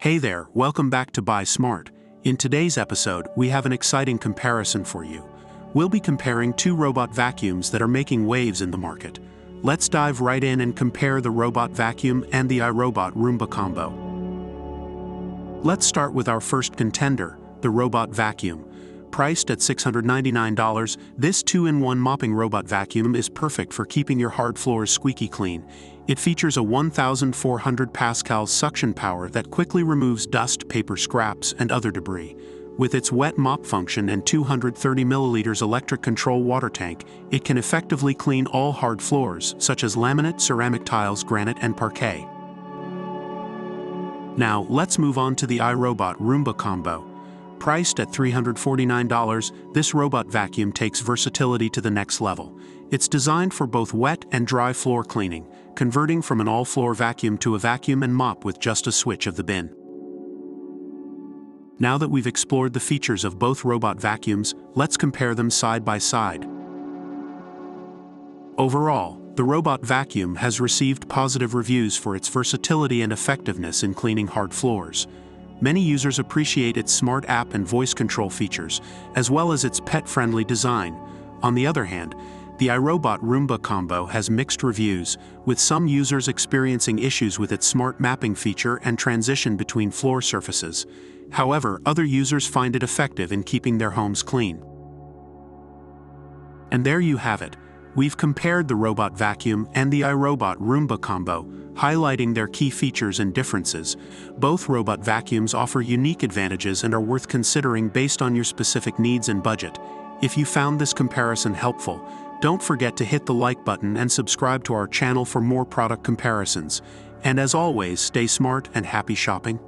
Hey there, welcome back to Buy Smart. In today's episode, we have an exciting comparison for you. We'll be comparing two robot vacuums that are making waves in the market. Let's dive right in and compare the robot vacuum and the iRobot Roomba combo. Let's start with our first contender, the robot vacuum. Priced at $699, this 2-in-1 mopping robot vacuum is perfect for keeping your hard floors squeaky clean. It features a 1,400 pascal suction power that quickly removes dust, paper scraps, and other debris. With its wet mop function and 230 milliliters electric control water tank, it can effectively clean all hard floors, such as laminate, ceramic tiles, granite, and parquet. Now, let's move on to the iRobot Roomba combo. Priced at $349, this robot vacuum takes versatility to the next level. It's designed for both wet and dry floor cleaning, converting from an all-floor vacuum to a vacuum and mop with just a switch of the bin. Now that we've explored the features of both robot vacuums, let's compare them side by side. Overall, the robot vacuum has received positive reviews for its versatility and effectiveness in cleaning hard floors. Many users appreciate its smart app and voice control features, as well as its pet-friendly design. On the other hand, the iRobot Roomba combo has mixed reviews, with some users experiencing issues with its smart mapping feature and transition between floor surfaces. However, other users find it effective in keeping their homes clean. And there you have it. We've compared the robot vacuum and the iRobot Roomba combo, highlighting their key features and differences. Both robot vacuums offer unique advantages and are worth considering based on your specific needs and budget. If you found this comparison helpful, don't forget to hit the like button and subscribe to our channel for more product comparisons. And as always, stay smart and happy shopping.